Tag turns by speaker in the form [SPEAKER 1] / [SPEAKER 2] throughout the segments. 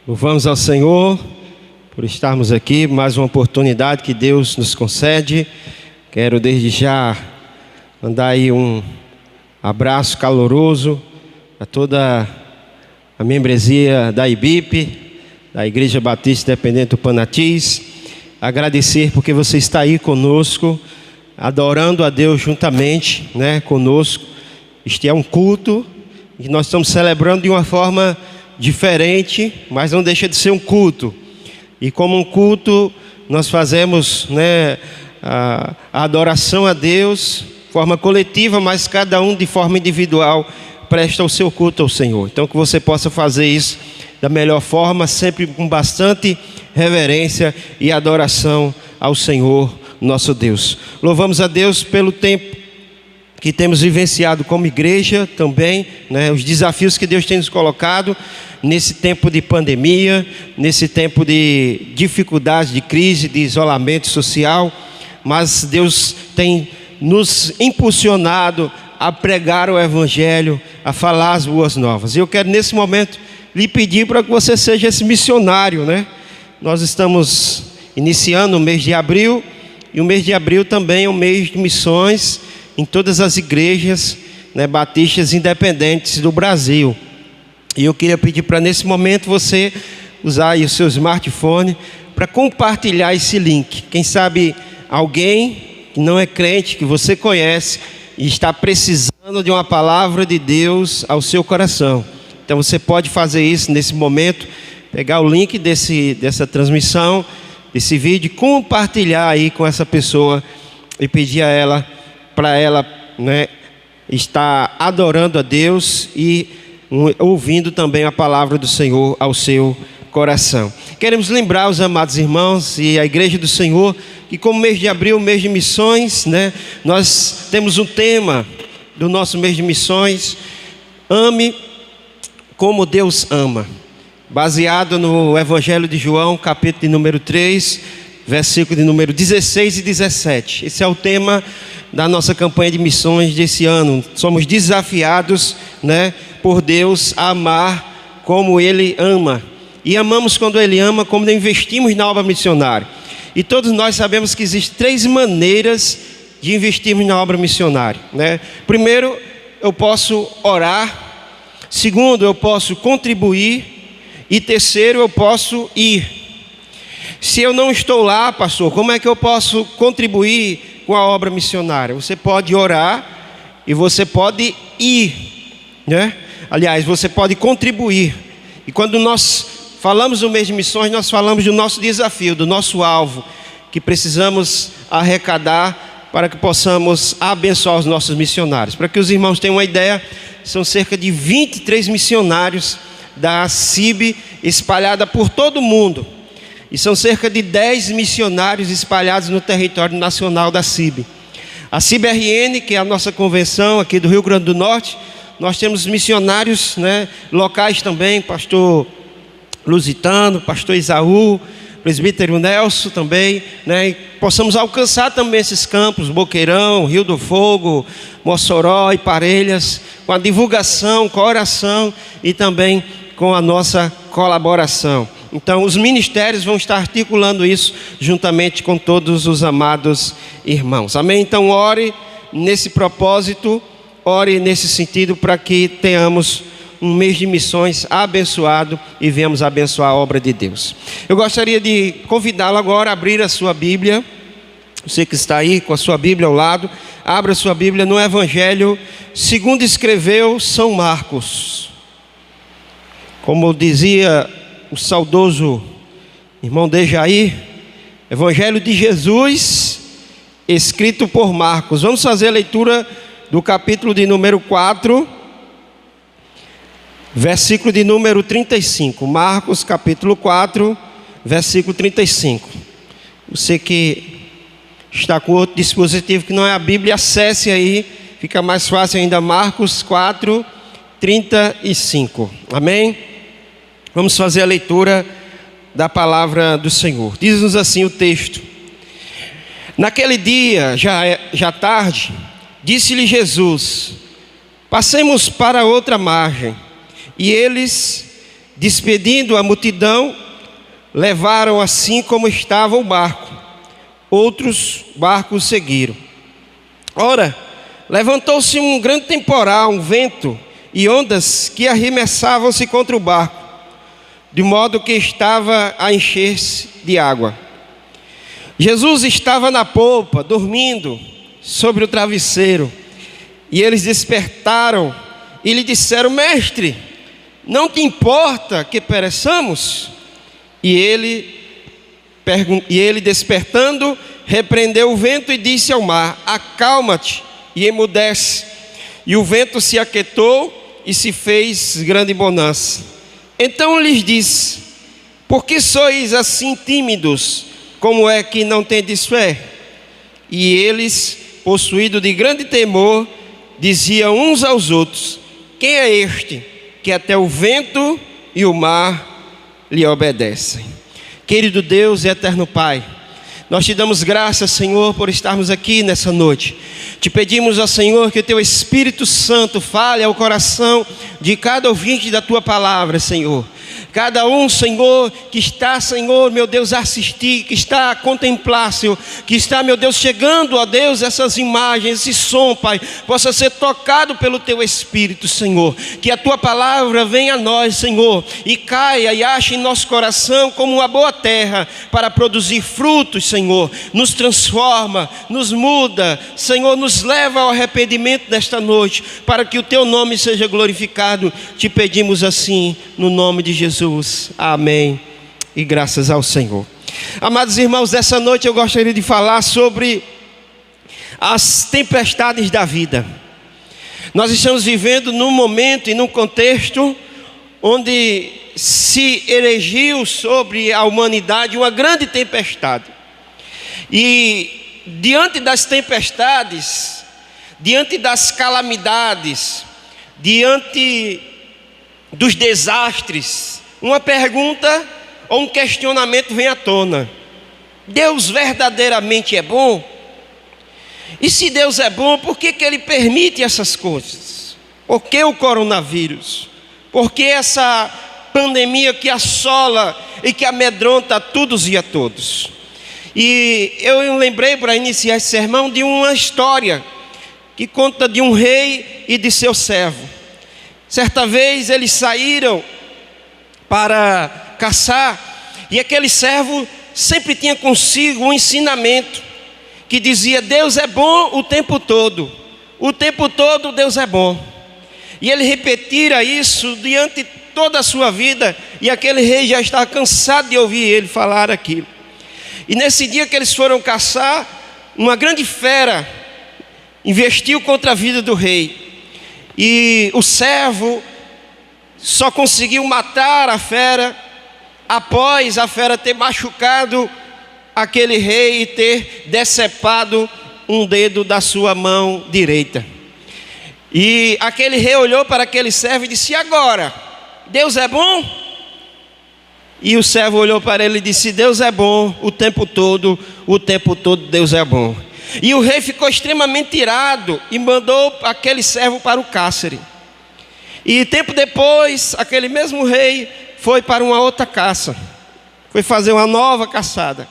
[SPEAKER 1] Louvamos ao Senhor por estarmos aqui, mais uma oportunidade que Deus nos concede. Quero desde já mandar aí um abraço caloroso a toda a membresia da IBIP, da Igreja Batista Independente do Panatis. Agradecer porque você está aí conosco, adorando a Deus juntamente, conosco. Este é um culto que nós estamos celebrando de uma forma diferente, mas não deixa de ser um culto. E como um culto, nós fazemos a adoração a Deus de forma coletiva, mas cada um de forma individual presta o seu culto ao Senhor. Então que você possa fazer isso da melhor forma, sempre com bastante reverência e adoração ao Senhor nosso Deus. Louvamos a Deus pelo tempo que temos vivenciado como igreja também, os desafios que Deus tem nos colocado nesse tempo de pandemia, nesse tempo de dificuldade, de crise, de isolamento social, mas Deus tem nos impulsionado a pregar o Evangelho, a falar as boas novas. E eu quero nesse momento lhe pedir para que você seja esse missionário, Nós estamos iniciando o mês de abril, e o mês de abril também é um mês de missões em todas as igrejas batistas independentes do Brasil. E eu queria pedir para nesse momento você usar aí o seu smartphone para compartilhar esse link. Quem sabe alguém que não é crente, que você conhece e está precisando de uma palavra de Deus ao seu coração. Então você pode fazer isso nesse momento, pegar o link dessa transmissão, desse vídeo, compartilhar aí com essa pessoa e pedir a ela, para ela estar adorando a Deus e ouvindo também a palavra do Senhor ao seu coração. Queremos lembrar os amados irmãos e a igreja do Senhor que como mês de abril, mês de missões, nós temos um tema do nosso mês de missões: ame como Deus ama, baseado no Evangelho de João, capítulo de número 3, versículo de número 16 e 17. Esse é o tema da nossa campanha de missões desse ano. Somos desafiados, por Deus a amar como Ele ama. E amamos quando Ele ama, como investimos na obra missionária. E todos nós sabemos que existem 3 maneiras de investirmos na obra missionária, Primeiro, eu posso orar. Segundo, eu posso contribuir. E terceiro, eu posso ir. Se eu não estou lá, pastor, como é que eu posso contribuir com a obra missionária? Você pode orar e você pode ir, Aliás, você pode contribuir. E quando nós falamos do mês de missões, nós falamos do nosso desafio, do nosso alvo, que precisamos arrecadar para que possamos abençoar os nossos missionários. Para que os irmãos tenham uma ideia, são cerca de 23 missionários da CIB espalhada por todo o mundo. E são cerca de 10 missionários espalhados no território nacional da CIB. A CIB-RN, que é a nossa convenção aqui do Rio Grande do Norte, nós temos missionários locais também, pastor Lusitano, pastor Isaú, presbítero Nelson também, e possamos alcançar também esses campos, Boqueirão, Rio do Fogo, Mossoró e Parelhas, com a divulgação, com a oração e também com a nossa colaboração. Então os ministérios vão estar articulando isso juntamente com todos os amados irmãos. Amém? Então ore nesse propósito, ore nesse sentido para que tenhamos um mês de missões abençoado e venhamos abençoar a obra de Deus. Eu gostaria de convidá-lo agora a abrir a sua Bíblia. Você que está aí com a sua Bíblia ao lado, abra a sua Bíblia no Evangelho segundo escreveu São Marcos. Como dizia o saudoso irmão Dejaí, Evangelho de Jesus, escrito por Marcos. Vamos fazer a leitura do capítulo de número 4, versículo de número 35. Marcos, capítulo 4, versículo 35. Você que está com outro dispositivo que não é a Bíblia, acesse aí, fica mais fácil ainda. Marcos 4, 35. Amém? Vamos fazer a leitura da palavra do Senhor. Diz-nos assim o texto: naquele dia, já tarde, disse-lhe Jesus: passemos para outra margem. E eles, Despedindo a multidão, levaram assim como estava o barco. Outros barcos seguiram. Ora, levantou-se um grande temporal, um vento e ondas que arremessavam-se contra o barco, de modo que estava a encher-se de água. Jesus estava na polpa, dormindo sobre o travesseiro. E eles despertaram e lhe disseram: Mestre, não te importa que pereçamos? E ele despertando, repreendeu o vento e disse ao mar: Acalma-te e emudece. E o vento se aquietou e se fez grande bonança. Então lhes disse: Por que sois assim tímidos? Como é que não tendes fé? E eles, possuídos de grande temor, diziam uns aos outros: Quem é este que até o vento e o mar lhe obedecem? Querido Deus e eterno Pai, nós te damos graças, Senhor, por estarmos aqui nessa noite. Te pedimos ao Senhor que o Teu Espírito Santo fale ao coração de cada ouvinte da Tua palavra, Senhor. Cada um, Senhor, que está, Senhor, meu Deus, a assistir, que está a contemplar, Senhor, que está, meu Deus, chegando, ó Deus, essas imagens, esse som, Pai, possa ser tocado pelo Teu Espírito, Senhor. Que a Tua palavra venha a nós, Senhor, e caia e ache em nosso coração como uma boa terra para produzir frutos, Senhor. Nos transforma, nos muda, Senhor, nos leva ao arrependimento nesta noite, para que o Teu nome seja glorificado. Te pedimos assim, no nome de Jesus. Amém. E graças ao Senhor. Amados irmãos, essa noite eu gostaria de falar sobre as tempestades da vida. Nós estamos vivendo num momento e num contexto onde se erigiu sobre a humanidade uma grande tempestade. E diante das tempestades, diante das calamidades, diante dos desastres, uma pergunta ou um questionamento vem à tona: Deus verdadeiramente é bom? E se Deus é bom, por que Ele permite essas coisas? Por que o coronavírus? Por que essa pandemia que assola e que amedronta a todos e a todos? E eu lembrei, para iniciar esse sermão, de uma história que conta de um rei e de seu servo. Certa vez eles saíram para caçar, e aquele servo sempre tinha consigo um ensinamento que dizia: Deus é bom o tempo todo Deus é bom. E ele repetira isso diante de toda a sua vida, e aquele rei já estava cansado de ouvir ele falar aquilo. E nesse dia que eles foram caçar, uma grande fera investiu contra a vida do rei. E o servo só conseguiu matar a fera após a fera ter machucado aquele rei e ter decepado um dedo da sua mão direita. E aquele rei olhou para aquele servo e disse: E agora? Deus é bom? E o servo olhou para ele e disse: Deus é bom o tempo todo Deus é bom. E o rei ficou extremamente irado e mandou aquele servo para o cárcere. E tempo depois, aquele mesmo rei foi para uma outra caça, foi fazer uma nova caçada.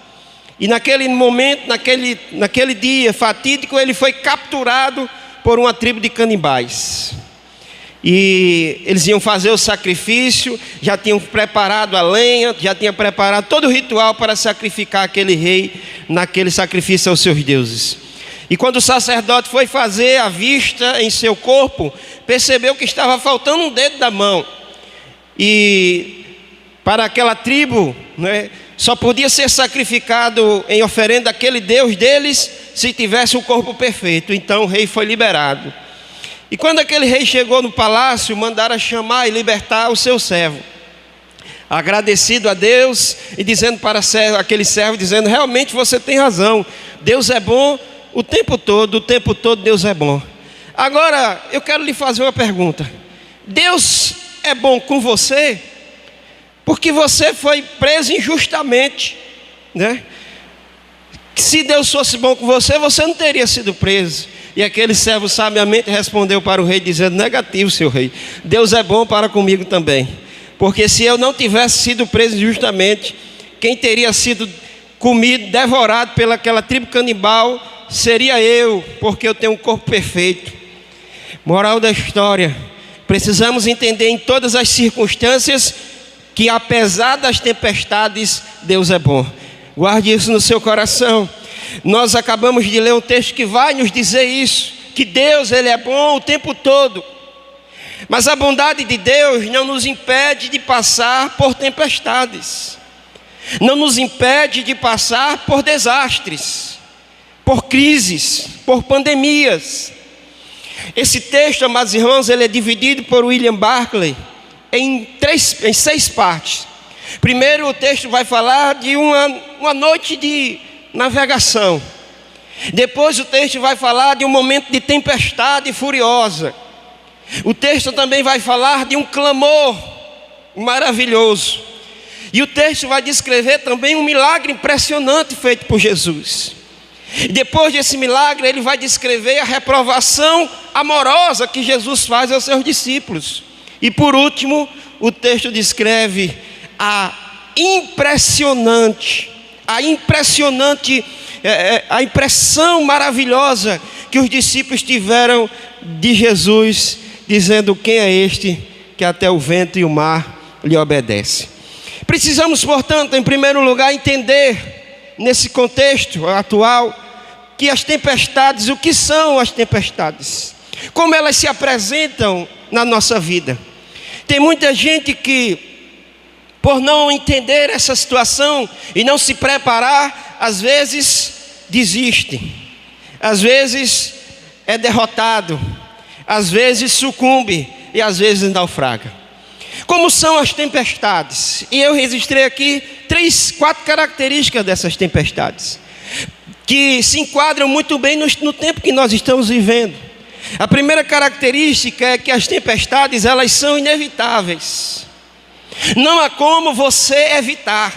[SPEAKER 1] E naquele momento, naquele dia fatídico, ele foi capturado por uma tribo de canibais. E eles iam fazer o sacrifício, já tinham preparado a lenha, já tinham preparado todo o ritual para sacrificar aquele rei naquele sacrifício aos seus deuses. E quando o sacerdote foi fazer a vista em seu corpo, percebeu que estava faltando um dedo da mão. E para aquela tribo, só podia ser sacrificado em oferenda aquele Deus deles se tivesse o corpo perfeito. Então o rei foi liberado. E quando aquele rei chegou no palácio, mandaram chamar e libertar o seu servo. Agradecido a Deus e dizendo para aquele servo, dizendo: realmente você tem razão, Deus é bom o tempo todo Deus é bom. Agora eu quero lhe fazer uma pergunta: Deus é bom com você? Porque você foi preso injustamente, Se Deus fosse bom com você, você não teria sido preso. E aquele servo sabiamente respondeu para o rei dizendo: negativo, seu rei, Deus é bom para comigo também. porque se eu não tivesse sido preso injustamente, quem teria sido comido, devorado pelaquela tribo canibal, seria eu, porque eu tenho um corpo perfeito. Moral da história: precisamos entender em todas as circunstâncias que apesar das tempestades, Deus é bom. Guarde isso no seu coração. Nós acabamos de ler um texto que vai nos dizer isso, que Deus, Ele é bom o tempo todo. Mas a bondade de Deus não nos impede de passar por tempestades, não nos impede de passar por desastres, por crises, por pandemias. Esse texto, amados irmãos, ele é dividido por William Barclay em 6 partes. Primeiro, o texto vai falar de uma noite de navegação. Depois, o texto vai falar de um momento de tempestade furiosa. O texto também vai falar de um clamor maravilhoso. E o texto vai descrever também um milagre impressionante feito por Jesus. E depois desse milagre, ele vai descrever a reprovação amorosa que Jesus faz aos seus discípulos. E por último, o texto descreve a impressão maravilhosa que os discípulos tiveram de Jesus, dizendo: quem é este que até o vento e o mar lhe obedecem? Precisamos, portanto, em primeiro lugar, entender nesse contexto atual que as tempestades, o que são as tempestades, como elas se apresentam na nossa vida. Tem muita gente que, por não entender essa situação e não se preparar, às vezes desiste, às vezes é derrotado, às vezes sucumbe e às vezes naufraga. Como são as tempestades? E eu registrei aqui 4 características dessas tempestades, que se enquadram muito bem no tempo que nós estamos vivendo. A primeira característica é que as tempestades, elas são inevitáveis. Não há como você evitar.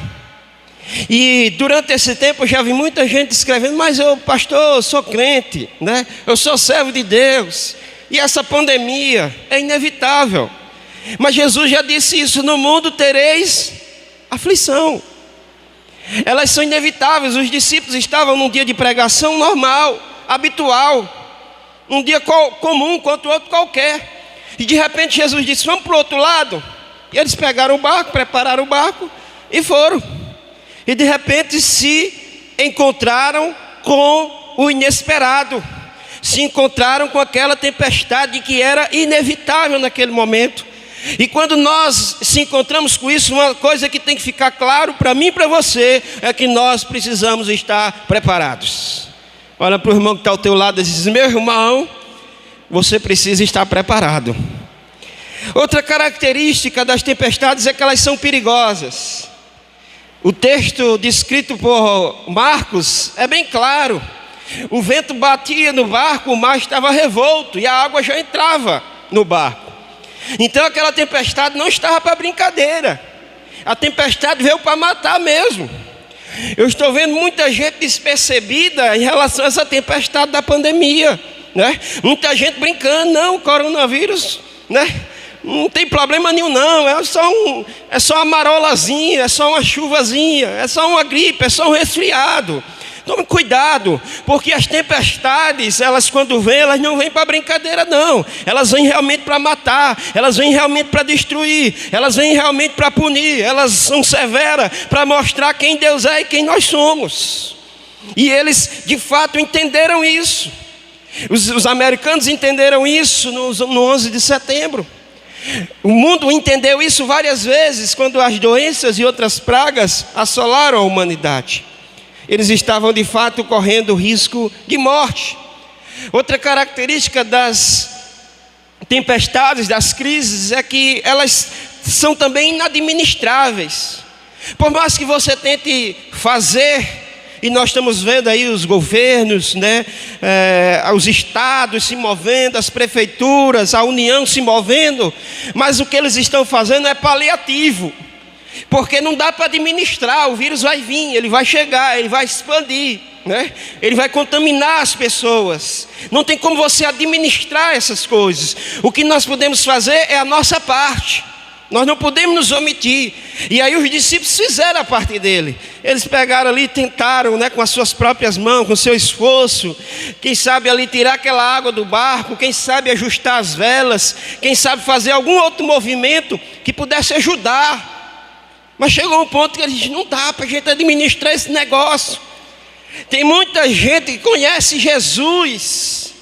[SPEAKER 1] E durante esse tempo eu já vi muita gente escrevendo: mas eu, pastor, eu sou crente, né? Eu sou servo de Deus, e essa pandemia é inevitável. Mas Jesus já disse isso: no mundo tereis aflição. Elas são inevitáveis. Os discípulos estavam num dia de pregação normal, habitual, um dia comum quanto outro qualquer, e de repente Jesus disse: vamos para o outro lado. E eles pegaram o barco, prepararam o barco e foram. E de repente se encontraram com o inesperado, se encontraram com aquela tempestade que era inevitável naquele momento. E quando nós se encontramos com isso, uma coisa que tem que ficar claro para mim e para você é que nós precisamos estar preparados. Olha para o irmão que está ao teu lado e diz: meu irmão, você precisa estar preparado. Outra característica das tempestades é que elas são perigosas. O texto descrito por Marcos é bem claro. O vento batia no barco, o mar estava revolto e a água já entrava no barco. Então aquela tempestade não estava para brincadeira. A tempestade veio para matar mesmo. Eu estou vendo muita gente despercebida em relação a essa tempestade da pandemia, né? Muita gente brincando: não, coronavírus, né? Não tem problema nenhum não, é só uma marolazinha, é só uma chuvazinha, é só uma gripe, é só um resfriado. Tome cuidado, porque as tempestades, elas quando vêm, elas não vêm para brincadeira não. Elas vêm realmente para matar, elas vêm realmente para destruir, elas vêm realmente para punir, elas são severas para mostrar quem Deus é e quem nós somos. E eles de fato entenderam isso. Os americanos entenderam isso no 11 de setembro. O mundo entendeu isso várias vezes quando as doenças e outras pragas assolaram a humanidade. Eles estavam de fato correndo risco de morte. Outra característica das tempestades, das crises, é que elas são também inadministráveis. Por mais que você tente fazer, e nós estamos vendo aí os governos, né, os estados se movendo, as prefeituras, a União se movendo, mas o que eles estão fazendo é paliativo. Porque não dá para administrar, o vírus vai vir, ele vai chegar, ele vai expandir, né? Ele vai contaminar as pessoas. Não tem como você administrar essas coisas. O que nós podemos fazer é a nossa parte. Nós não podemos nos omitir. E aí os discípulos fizeram a parte dele. Eles pegaram ali e tentaram, com as suas próprias mãos, com seu esforço. Quem sabe ali tirar aquela água do barco. Quem sabe ajustar as velas. Quem sabe fazer algum outro movimento que pudesse ajudar. Mas chegou um ponto que eles disseram, não dá para a gente administrar esse negócio. Tem muita gente que conhece Jesus,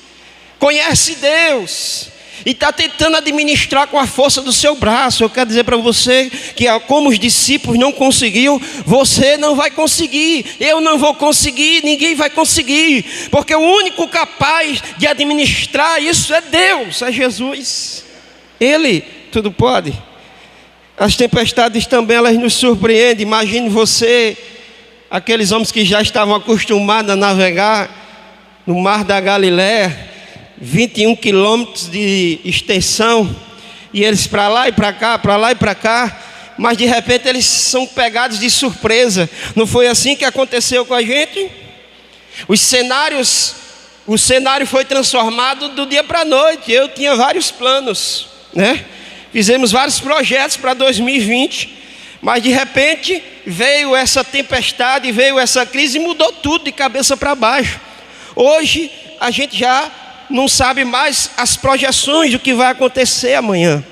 [SPEAKER 1] conhece Deus, e está tentando administrar com a força do seu braço. Eu quero dizer para você que como os discípulos não conseguiu, você não vai conseguir, eu não vou conseguir, ninguém vai conseguir, porque o único capaz de administrar isso é Deus, é Jesus. Ele tudo pode. As tempestades também, elas nos surpreendem. Imagine você, aqueles homens que já estavam acostumados a navegar no mar da Galileia, 21 quilômetros de extensão, e eles para lá e para cá, para lá e para cá, mas de repente eles são pegados de surpresa. Não foi assim que aconteceu com a gente? O cenário foi transformado do dia para a noite. Eu tinha vários planos, Fizemos vários projetos para 2020, mas de repente veio essa tempestade, veio essa crise e mudou tudo de cabeça para baixo. Hoje a gente já não sabe mais as projeções do que vai acontecer amanhã,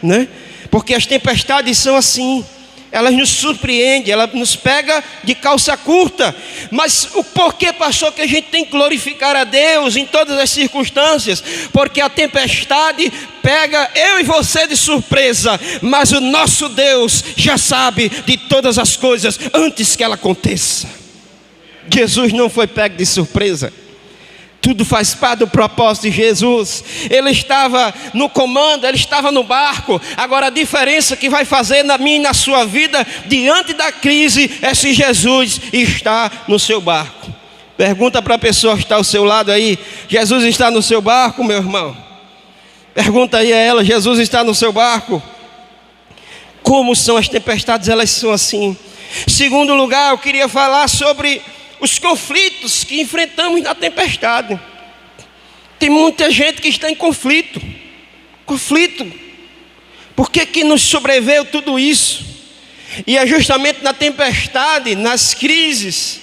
[SPEAKER 1] Porque as tempestades são assim, elas nos surpreendem, elas nos pegam de calça curta. Mas o porquê, pastor, que a gente tem que glorificar a Deus em todas as circunstâncias? Porque a tempestade pega eu e você de surpresa, mas o nosso Deus já sabe de todas as coisas antes que ela aconteça. Jesus não foi pego de surpresa. Tudo faz parte do propósito de Jesus. Ele estava no comando, ele estava no barco. Agora a diferença que vai fazer na minha e na sua vida diante da crise é se Jesus está no seu barco. Pergunta para a pessoa que está ao seu lado aí: Jesus está no seu barco, meu irmão? Pergunta aí a ela: Jesus está no seu barco? Como são as tempestades? Elas são assim. Segundo lugar, eu queria falar sobre os conflitos que enfrentamos na tempestade. Tem muita gente que está em conflito. Por que nos sobreveio tudo isso? E é justamente na tempestade, nas crises,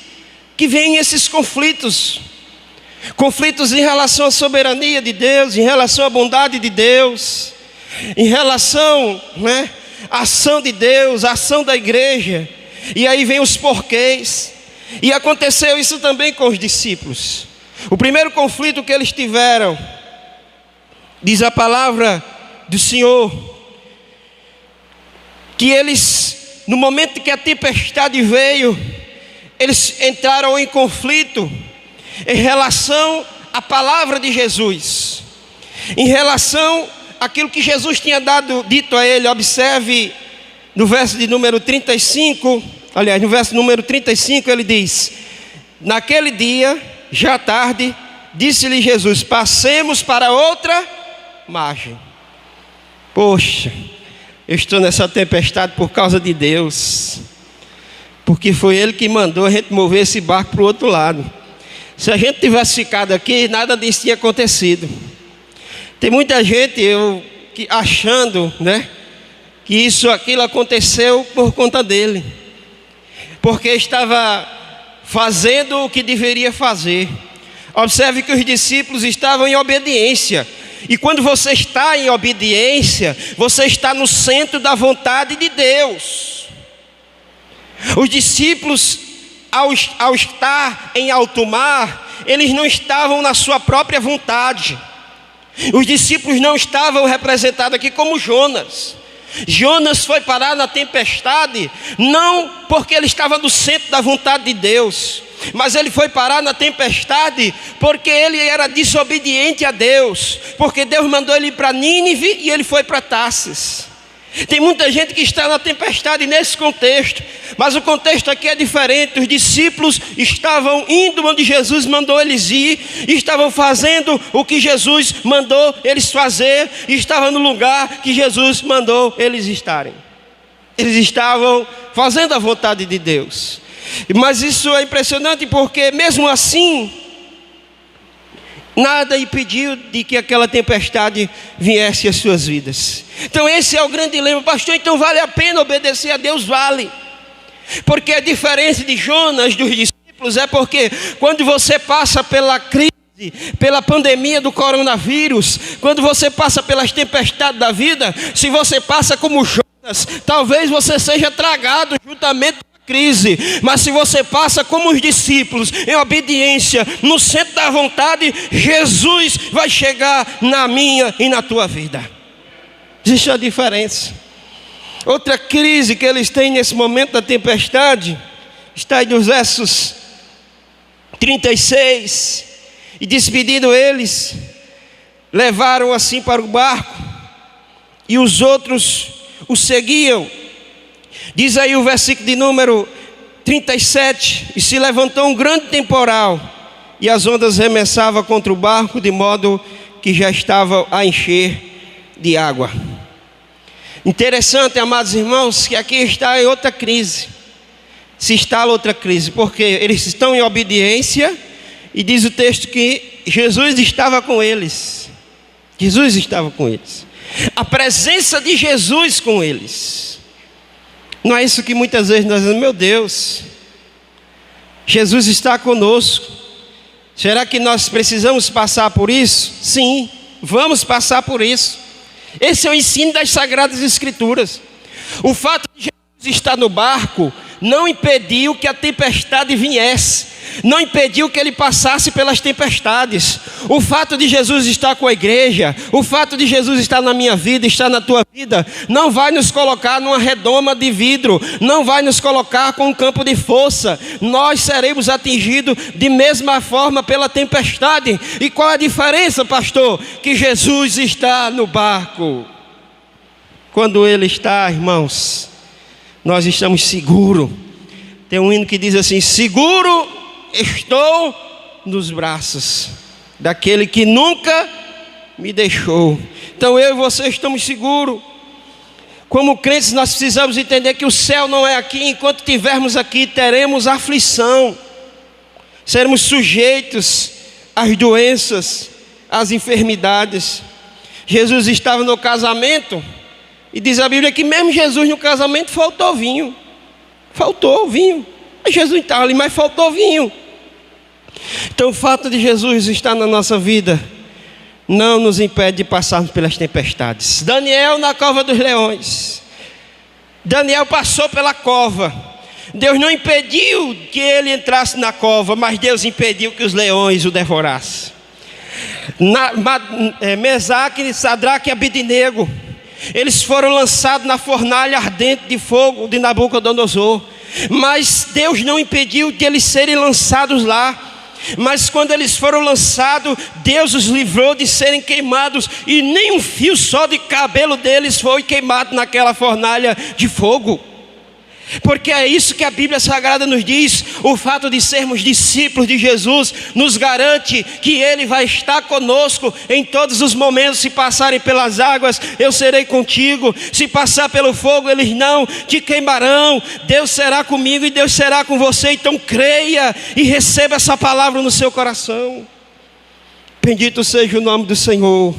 [SPEAKER 1] que vêm esses conflitos. Conflitos em relação à soberania de Deus, em relação à bondade de Deus, em relação, à ação de Deus, à ação da igreja. E aí vem os porquês. E aconteceu isso também com os discípulos. O primeiro conflito que eles tiveram, diz a palavra do Senhor, que eles, no momento que a tempestade veio, eles entraram em conflito em relação à palavra de Jesus, em relação àquilo que Jesus tinha dito a ele. Observe no verso de número 35. Aliás, no verso número 35 ele diz: naquele dia, já tarde, disse-lhe Jesus: passemos para outra margem. Poxa, eu estou nessa tempestade por causa de Deus, porque foi Ele que mandou a gente mover esse barco para o outro lado. Se a gente tivesse ficado aqui, nada disso tinha acontecido. Tem muita gente achando, que aquilo aconteceu por conta dele, porque estava fazendo o que deveria fazer. Observe que os discípulos estavam em obediência. E quando você está em obediência, você está no centro da vontade de Deus. Os discípulos, ao estar em alto mar, eles não estavam na sua própria vontade. Os discípulos não estavam representados aqui como Jonas. Jonas foi parar na tempestade, não porque ele estava no centro da vontade de Deus, mas ele foi parar na tempestade porque ele era desobediente a Deus, porque Deus mandou ele ir para Nínive e ele foi para Tarsis. Tem muita gente que está na tempestade nesse contexto, mas o contexto aqui é diferente. Os discípulos estavam indo onde Jesus mandou eles ir, estavam fazendo o que Jesus mandou eles fazer, estavam no lugar que Jesus mandou eles estarem. Eles estavam fazendo a vontade de Deus. Mas isso é impressionante, porque mesmo assim, Nada impediu de que aquela tempestade viesse às suas vidas. Então esse é o grande dilema, pastor. Então vale a pena obedecer a Deus? Vale. Porque a diferença de Jonas dos discípulos é porque quando você passa pela crise, pela pandemia do coronavírus, quando você passa pelas tempestades da vida, se você passa como Jonas, talvez você seja tragado juntamente com a crise. Mas se você passa como os discípulos, em obediência, no centro da vontade, Jesus vai chegar na minha e na tua vida. Existe a diferença. Outra crise que eles têm nesse momento da tempestade está aí nos versos 36. E despedindo eles, levaram assim para o barco, e os outros o seguiam. Diz aí o versículo de número 37: e se levantou um grande temporal, e as ondas remessavam contra o barco, de modo que já estava a encher de água. Interessante, amados irmãos, que aqui está em outra crise. Se instala outra crise, porque eles estão em obediência, e diz o texto que Jesus estava com eles. Jesus estava com eles. A presença de Jesus com eles. Não é isso que muitas vezes nós dizemos: meu Deus, Jesus está conosco. Será que nós precisamos passar por isso? Sim, vamos passar por isso. Esse é o ensino das Sagradas Escrituras. O fato de Jesus estar no barco não impediu que a tempestade viesse, não impediu que ele passasse pelas tempestades. O fato de Jesus estar com a igreja, o fato de Jesus estar na minha vida, estar na tua vida, não vai nos colocar numa redoma de vidro, não vai nos colocar com um campo de força. Nós seremos atingidos de mesma forma pela tempestade. E qual é a diferença, pastor? Que Jesus está no barco. Quando ele está, irmãos, nós estamos seguros. Tem um hino que diz assim: seguro estou nos braços daquele que nunca me deixou. Então eu e você estamos seguros. Como crentes, nós precisamos entender que o céu não é aqui. Enquanto estivermos aqui, teremos aflição, seremos sujeitos às doenças, às enfermidades. Jesus estava no casamento, e diz a Bíblia que mesmo Jesus no casamento faltou vinho. Faltou vinho. Jesus estava ali, mas faltou vinho. Então o fato de Jesus estar na nossa vida não nos impede de passarmos pelas tempestades. Daniel na cova dos leões. Daniel passou pela cova. Deus não impediu que ele entrasse na cova, mas Deus impediu que os leões o devorassem. Mesaque, Sadraque e Abednego, eles foram lançados na fornalha ardente de fogo de Nabucodonosor, mas Deus não impediu de eles serem lançados lá. Mas quando eles foram lançados, Deus os livrou de serem queimados, e nem um fio só de cabelo deles foi queimado naquela fornalha de fogo. Porque é isso que a Bíblia Sagrada nos diz. O fato de sermos discípulos de Jesus nos garante que Ele vai estar conosco em todos os momentos. Se passarem pelas águas, eu serei contigo. Se passar pelo fogo, eles não te queimarão. Deus será comigo e Deus será com você. Então creia e receba essa palavra no seu coração. Bendito seja o nome do Senhor.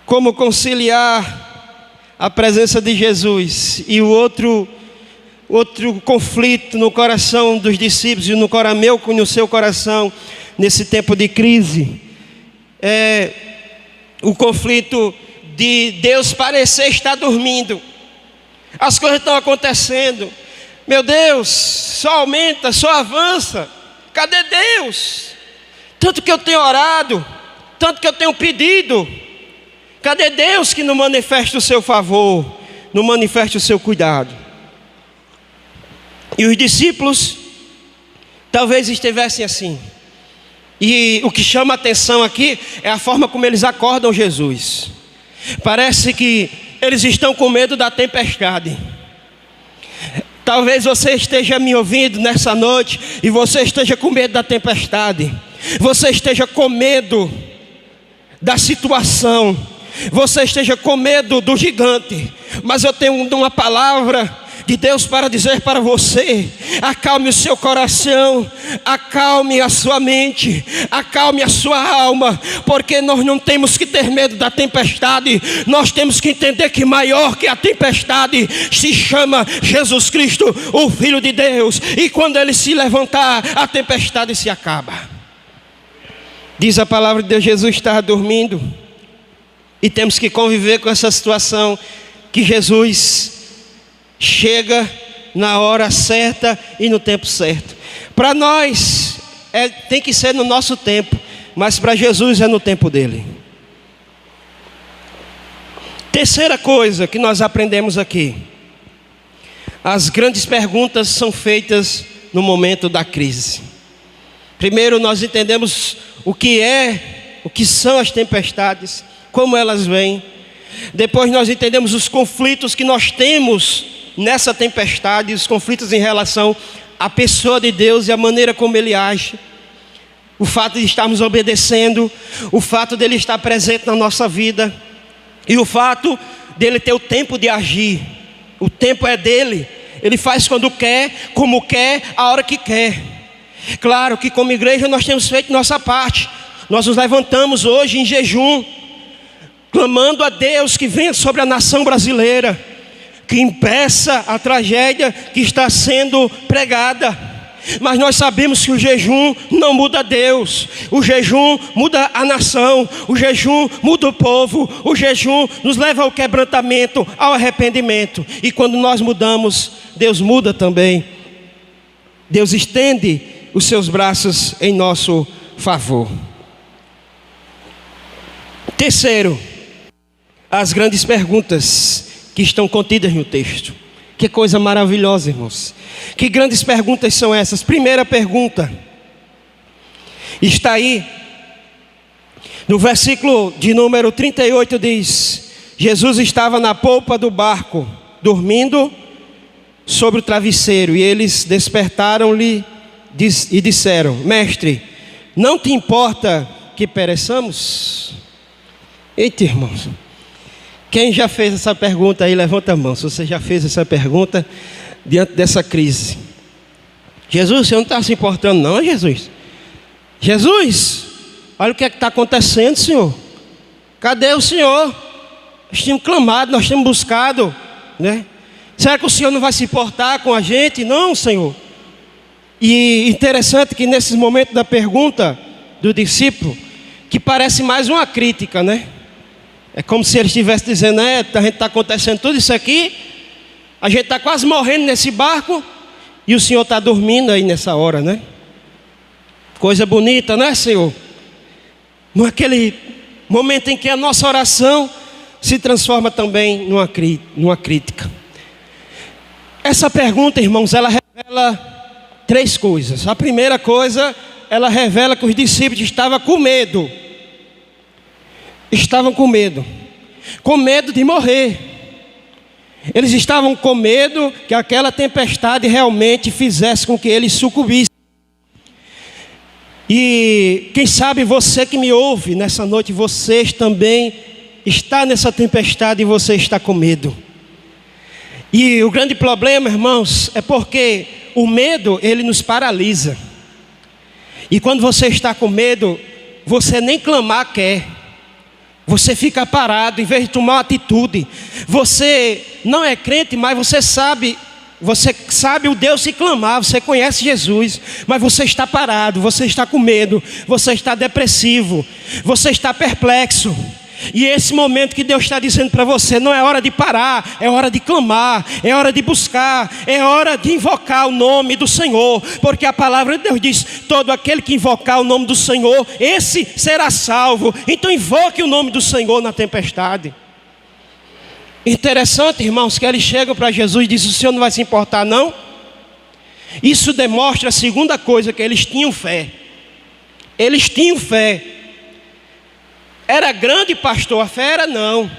[SPEAKER 1] Como conciliar a presença de Jesus e o outro conflito no coração dos discípulos e no seu coração nesse tempo de crise é o conflito de Deus parecer estar dormindo. As coisas estão acontecendo, meu Deus, só aumenta, só avança. Cadê Deus? Tanto que eu tenho orado, tanto que eu tenho pedido. Cadê Deus que não manifesta o seu favor, não manifesta o seu cuidado? E os discípulos talvez estivessem assim. E o que chama a atenção aqui é a forma como eles acordam Jesus. Parece que eles estão com medo da tempestade. Talvez você esteja me ouvindo nessa noite e você esteja com medo da tempestade. Você esteja com medo da situação. Você esteja com medo do gigante. Mas eu tenho uma palavra de Deus para dizer para você: acalme o seu coração, acalme a sua mente, acalme a sua alma, porque nós não temos que ter medo da tempestade. Nós temos que entender que maior que a tempestade se chama Jesus Cristo, o Filho de Deus, e quando Ele se levantar, a tempestade se acaba. Diz a palavra de Deus: Jesus estava dormindo, e temos que conviver com essa situação, que Jesus chega na hora certa e no tempo certo. Para nós tem que ser no nosso tempo, mas para Jesus é no tempo dele. Terceira coisa que nós aprendemos aqui: as grandes perguntas são feitas no momento da crise. Primeiro nós entendemos o que são as tempestades, como elas vêm. Depois nós entendemos os conflitos que nós temos nessa tempestade, os conflitos em relação à pessoa de Deus e a maneira como Ele age. O fato de estarmos obedecendo, o fato dele estar presente na nossa vida, e o fato dele ter o tempo de agir. O tempo é dele, ele faz quando quer, como quer, a hora que quer. Claro que como igreja nós temos feito nossa parte. Nós nos levantamos hoje em jejum, clamando a Deus que venha sobre a nação brasileira, que impeça a tragédia que está sendo pregada. Mas nós sabemos que o jejum não muda Deus, o jejum muda a nação, o jejum muda o povo, o jejum nos leva ao quebrantamento, ao arrependimento. E quando nós mudamos, Deus muda também. Deus estende os seus braços em nosso favor. Terceiro, as grandes perguntas que estão contidas no texto. Que coisa maravilhosa, irmãos. Que grandes perguntas são essas? Primeira pergunta está aí no versículo de número 38, diz: Jesus estava na polpa do barco, dormindo sobre o travesseiro, e eles despertaram-lhe e disseram: Mestre, não te importa que pereçamos? Eita, irmãos, quem já fez essa pergunta aí, levanta a mão, se você já fez essa pergunta diante dessa crise. Jesus, você não está se importando não, Jesus? Jesus, olha o que é que está acontecendo, Senhor. Cadê o Senhor? Nós temos clamado, nós temos buscado, né? Será que o Senhor não vai se importar com a gente? Não, Senhor. E interessante que nesses momentos da pergunta do discípulo, que parece mais uma crítica, né? É como se ele estivesse dizendo: a gente está acontecendo tudo isso aqui, a gente está quase morrendo nesse barco, e o Senhor está dormindo aí nessa hora, né? Coisa bonita, né, Senhor? Naquele momento em que a nossa oração se transforma também numa crítica. Essa pergunta, irmãos, ela revela três coisas. A primeira coisa, ela revela que os discípulos estavam com medo. Estavam com medo de morrer. Eles estavam com medo que aquela tempestade realmente fizesse com que eles sucumbissem. E quem sabe você que me ouve nessa noite, você também está nessa tempestade e você está com medo. E o grande problema, irmãos, é porque o medo, ele nos paralisa. E quando você está com medo, você nem clamar quer. Você fica parado, em vez de tomar uma atitude. Você não é crente, mas você sabe o Deus se clamar, você conhece Jesus, mas você está parado, você está com medo, você está depressivo, você está perplexo. E esse momento que Deus está dizendo para você, não é hora de parar, é hora de clamar, é hora de buscar, é hora de invocar o nome do Senhor, porque a palavra de Deus diz: todo aquele que invocar o nome do Senhor, esse será salvo. Então invoque o nome do Senhor na tempestade. Interessante, irmãos, que eles chegam para Jesus e dizem: o Senhor não vai se importar não? Isso demonstra a segunda coisa, que eles tinham fé. Eles tinham fé. Era grande, pastor? A fé era não,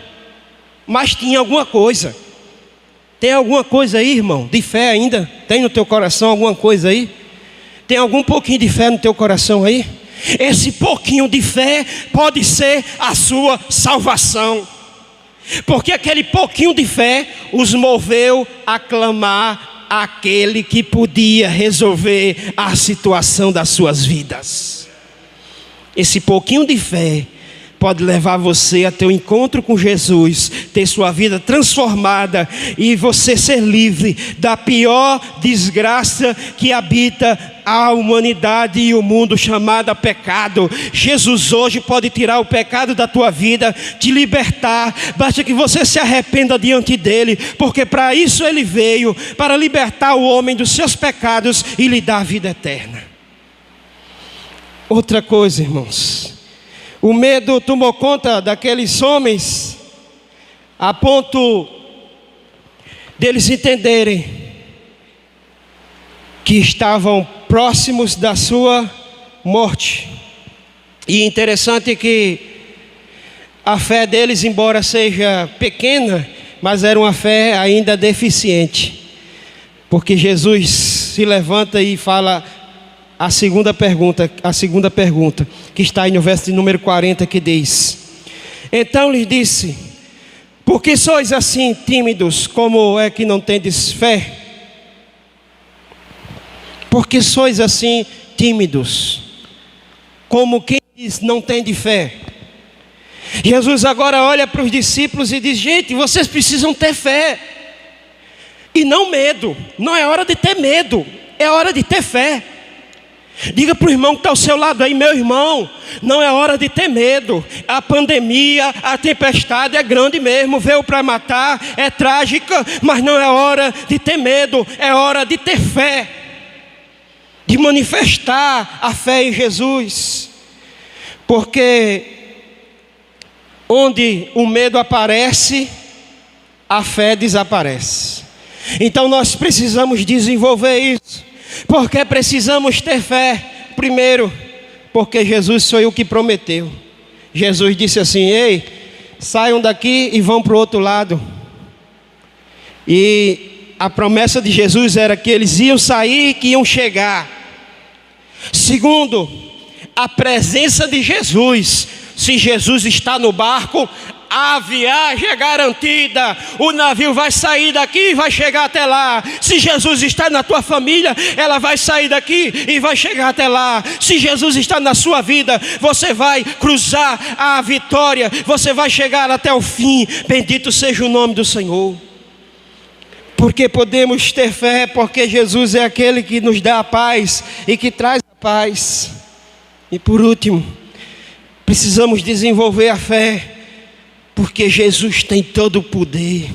[SPEAKER 1] mas tinha alguma coisa. Tem alguma coisa aí, irmão, de fé ainda? Tem no teu coração alguma coisa aí? Tem algum pouquinho de fé no teu coração aí? Esse pouquinho de fé pode ser a sua salvação. Porque aquele pouquinho de fé os moveu a clamar àquele que podia resolver a situação das suas vidas. Esse pouquinho de fé pode levar você a ter um encontro com Jesus, ter sua vida transformada e você ser livre da pior desgraça que habita a humanidade e o mundo, chamada pecado. Jesus hoje pode tirar o pecado da tua vida, te libertar. Basta que você se arrependa diante dele, porque para isso ele veio, para libertar o homem dos seus pecados e lhe dar a vida eterna. Outra coisa, irmãos, o medo tomou conta daqueles homens a ponto deles entenderem que estavam próximos da sua morte. E interessante que a fé deles, embora seja pequena, mas era uma fé ainda deficiente, porque Jesus se levanta e fala a segunda pergunta, que está aí no verso de número 40, que diz: então lhes disse, por que sois assim tímidos? Como é que não tendes fé? Por que sois assim tímidos? Como quem diz não tem de fé? Jesus agora olha para os discípulos e diz: gente, vocês precisam ter fé e não medo. Não é hora de ter medo, é hora de ter fé. Diga para o irmão que está ao seu lado aí: meu irmão, não é hora de ter medo. A pandemia, a tempestade é grande mesmo, veio para matar, é trágica, mas não é hora de ter medo, é hora de ter fé, de manifestar a fé em Jesus. Porque onde o medo aparece, a fé desaparece. Então nós precisamos desenvolver isso. Porque precisamos ter fé. Primeiro, porque Jesus foi o que prometeu. Jesus disse assim: ei, saiam daqui e vão para o outro lado. E a promessa de Jesus era que eles iam sair e que iam chegar. Segundo, a presença de Jesus. Se Jesus está no barco, a viagem é garantida. O navio vai sair daqui e vai chegar até lá. Se Jesus está na tua família, ela vai sair daqui e vai chegar até lá. Se Jesus está na sua vida, você vai cruzar a vitória, você vai chegar até o fim. Bendito seja o nome do Senhor. Porque podemos ter fé, porque Jesus é aquele que nos dá a paz e que traz a paz. E por último, precisamos desenvolver a fé, porque Jesus tem todo o poder.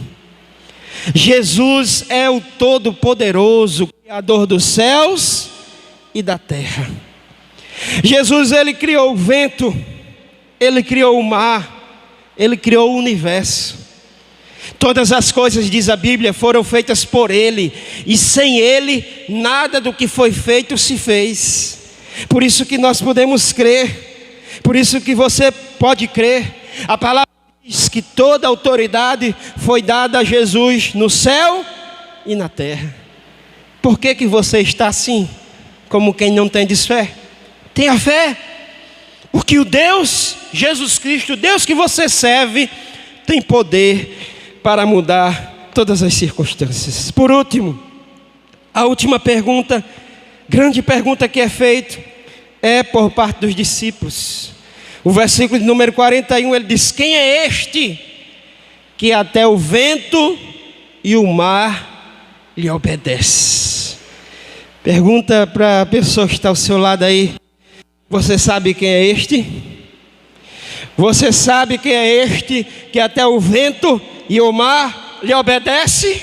[SPEAKER 1] Jesus é o Todo-Poderoso, Criador dos céus e da terra. Jesus, ele criou o vento, ele criou o mar, ele criou o universo. Todas as coisas, diz a Bíblia, foram feitas por ele, e sem ele nada do que foi feito se fez. Por isso que nós podemos crer, por isso que você pode crer. A palavra diz que toda autoridade foi dada a Jesus no céu e na terra. Por que você está assim, como quem não tem fé? Tenha fé, porque o Deus, Jesus Cristo, o Deus que você serve, tem poder para mudar todas as circunstâncias. Por último, a última pergunta, grande pergunta que é feita, é por parte dos discípulos. O versículo de número 41, ele diz: quem é este que até o vento e o mar lhe obedece? Pergunta para a pessoa que está ao seu lado aí: você sabe quem é este? Você sabe quem é este que até o vento e o mar lhe obedece?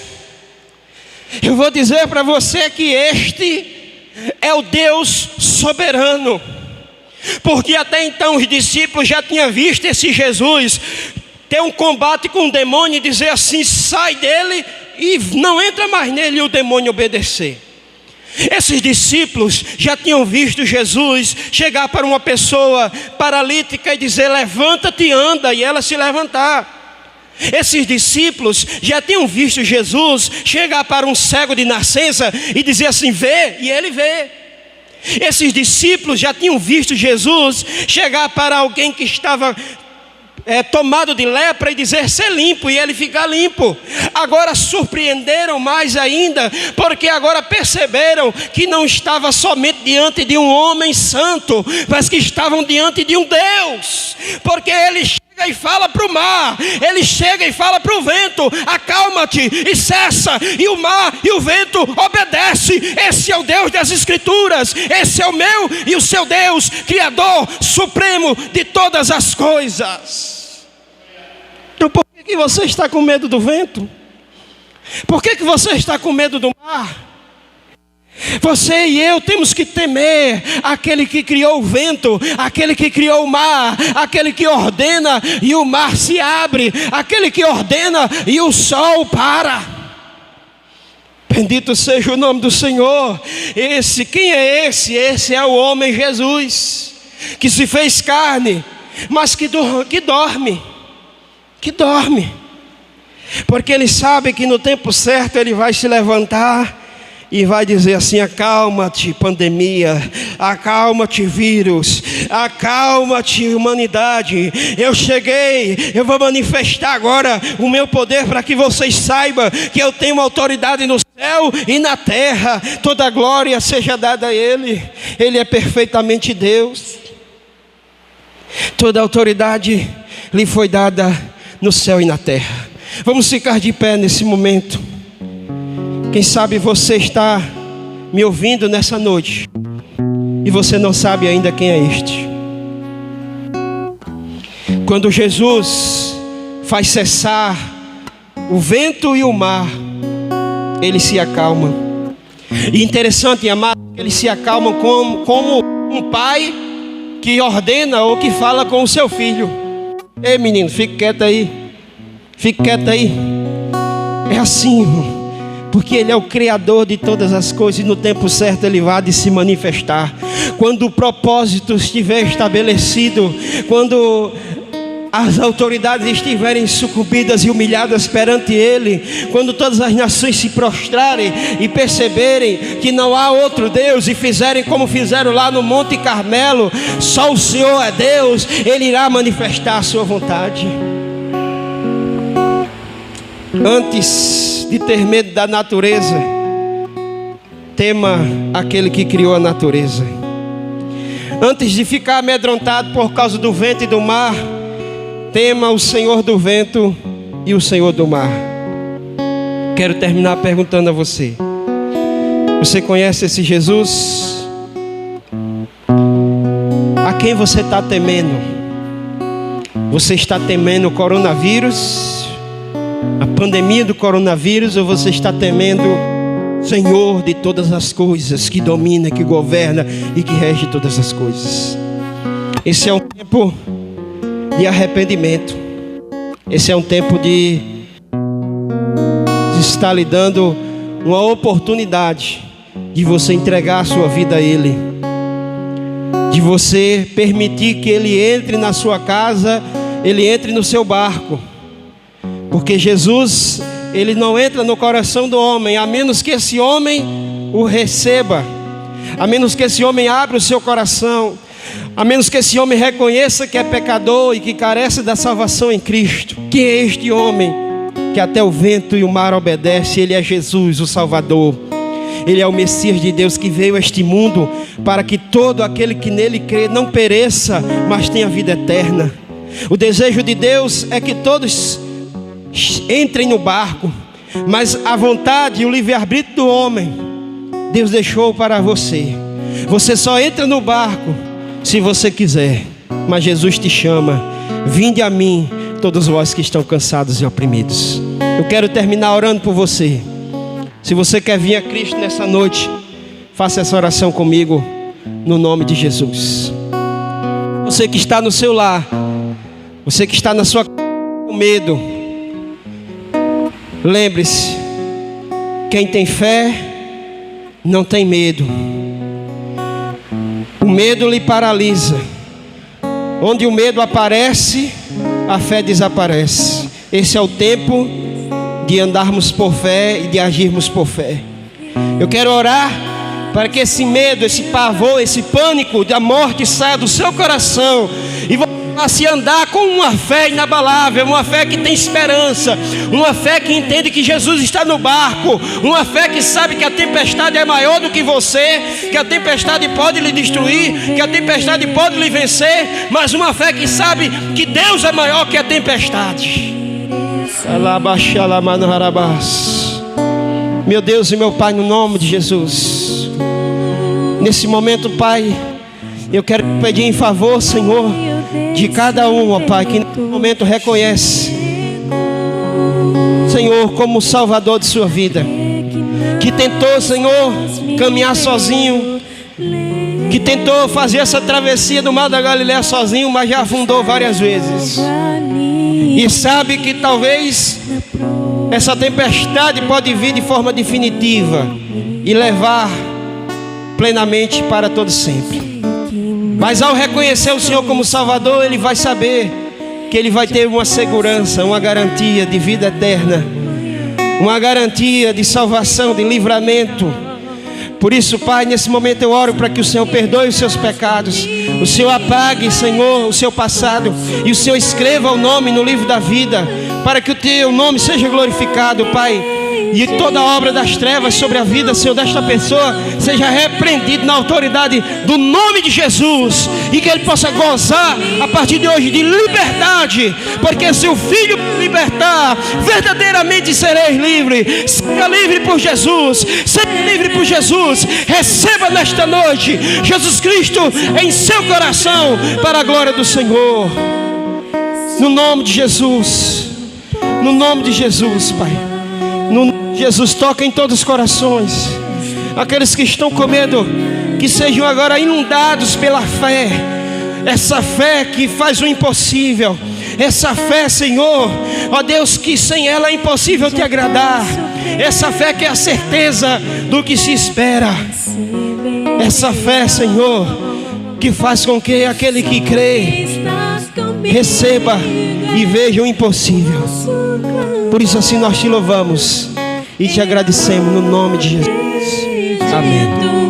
[SPEAKER 1] Eu vou dizer para você que este é o Deus soberano. Porque até então os discípulos já tinham visto esse Jesus ter um combate com o demônio e dizer assim: sai dele, e não entra mais nele, e o demônio obedecer. Esses discípulos já tinham visto Jesus chegar para uma pessoa paralítica e dizer: levanta-te e anda, e ela se levantar. Esses discípulos já tinham visto Jesus chegar para um cego de nascença e dizer assim: vê, e ele vê. Esses discípulos já tinham visto Jesus chegar para alguém que estava tomado de lepra e dizer ser limpo, e ele ficar limpo. Agora surpreenderam mais ainda, porque agora perceberam que não estava somente diante de um homem santo, mas que estavam diante de um Deus, porque ele chega e fala para o mar, ele chega e fala para o vento: acalma-te e cessa, e o mar e o vento obedece. Esse é o Deus das Escrituras, esse é o meu e o seu Deus, Criador supremo de todas as coisas. Então por que você está com medo do vento? Por que você está com medo do mar? Você e eu temos que temer aquele que criou o vento, aquele que criou o mar, aquele que ordena e o mar se abre, aquele que ordena e o sol para. Bendito seja o nome do Senhor. Quem é esse? Esse é o homem Jesus, que se fez carne, mas que dorme, porque ele sabe que no tempo certo ele vai se levantar e vai dizer assim: acalma-te, pandemia, acalma-te, vírus, acalma-te, humanidade. Eu cheguei, eu vou manifestar agora o meu poder para que vocês saibam que eu tenho autoridade no céu e na terra. Toda a glória seja dada a Ele. Ele é perfeitamente Deus. Toda a autoridade lhe foi dada no céu e na terra. Vamos ficar de pé nesse momento. Quem sabe você está me ouvindo nessa noite e você não sabe ainda quem é este. Quando Jesus faz cessar o vento e o mar, ele se acalma. E interessante, amado, eles se acalmam como um pai que ordena ou que fala com o seu filho: ei menino, fique quieto aí, fique quieto aí. É assim, irmão, porque Ele é o Criador de todas as coisas, e no tempo certo Ele vai de se manifestar. Quando o propósito estiver estabelecido, quando as autoridades estiverem sucumbidas e humilhadas perante Ele, quando todas as nações se prostrarem e perceberem que não há outro Deus, e fizerem como fizeram lá no Monte Carmelo, só o Senhor é Deus, Ele irá manifestar a sua vontade. Antes de ter medo da natureza, tema aquele que criou a natureza. Antes de ficar amedrontado por causa do vento e do mar, tema o Senhor do vento e o Senhor do mar. Quero terminar perguntando a você: você conhece esse Jesus? A quem você está temendo? Você está temendo o coronavírus, a pandemia do coronavírus, ou você está temendo o Senhor de todas as coisas, que domina, que governa e que rege todas as coisas? Esse é um tempo de arrependimento. Esse é um tempo de estar lhe dando uma oportunidade de você entregar a sua vida a Ele, de você permitir que Ele entre na sua casa, Ele entre no seu barco. Porque Jesus, Ele não entra no coração do homem, a menos que esse homem o receba, a menos que esse homem abra o seu coração, a menos que esse homem reconheça que é pecador e que carece da salvação em Cristo. Quem é este homem que até o vento e o mar obedece? Ele é Jesus, o Salvador. Ele é o Messias de Deus, que veio a este mundo para que todo aquele que nele crê não pereça, mas tenha vida eterna. O desejo de Deus é que todos entrem no barco, mas a vontade e o livre-arbítrio do homem Deus deixou para você. Você só entra no barco se você quiser, mas Jesus te chama: vinde a mim, todos vós que estão cansados e oprimidos. Eu quero terminar orando por você. Se você quer vir a Cristo nessa noite, faça essa oração comigo, no nome de Jesus. Você que está no seu lar, você que está na sua casa com medo, lembre-se: quem tem fé não tem medo. O medo lhe paralisa. Onde o medo aparece, a fé desaparece. Esse é o tempo de andarmos por fé e de agirmos por fé. Eu quero orar para que esse medo, esse pavor, esse pânico da morte saia do seu coração e a se andar com uma fé inabalável, uma fé que tem esperança, uma fé que entende que Jesus está no barco, uma fé que sabe que a tempestade é maior do que você, que a tempestade pode lhe destruir, que a tempestade pode lhe vencer, mas uma fé que sabe que Deus é maior que a tempestade. Meu Deus e meu Pai, no nome de Jesus, nesse momento, Pai, eu quero pedir em favor, Senhor, de cada um, ó Pai, que nesse momento reconhece, Senhor, como Salvador de sua vida, que tentou, Senhor, caminhar sozinho, que tentou fazer essa travessia do mar da Galileia sozinho, mas já afundou várias vezes, e sabe que talvez essa tempestade pode vir de forma definitiva e levar plenamente para todo sempre. Mas ao reconhecer o Senhor como Salvador, ele vai saber que ele vai ter uma segurança, uma garantia de vida eterna, uma garantia de salvação, de livramento. Por isso, Pai, nesse momento eu oro para que o Senhor perdoe os seus pecados, o Senhor apague, Senhor, o seu passado, e o Senhor escreva o nome no livro da vida, para que o teu nome seja glorificado, Pai. E toda obra das trevas sobre a vida, Senhor, desta pessoa seja repreendido na autoridade do nome de Jesus, e que ele possa gozar a partir de hoje de liberdade, porque se o Filho libertar, verdadeiramente sereis livres. Seja livre por Jesus, seja livre por Jesus. Receba nesta noite Jesus Cristo em seu coração, para a glória do Senhor, no nome de Jesus, no nome de Jesus, Pai. Jesus, toca em todos os corações, aqueles que estão com medo, que sejam agora inundados pela fé, essa fé que faz o impossível, essa fé, Senhor, ó Deus, que sem ela é impossível te agradar, essa fé que é a certeza do que se espera, essa fé, Senhor, que faz com que aquele que crê receba e veja o impossível. Por isso assim nós te louvamos e te agradecemos no nome de Jesus. Amém.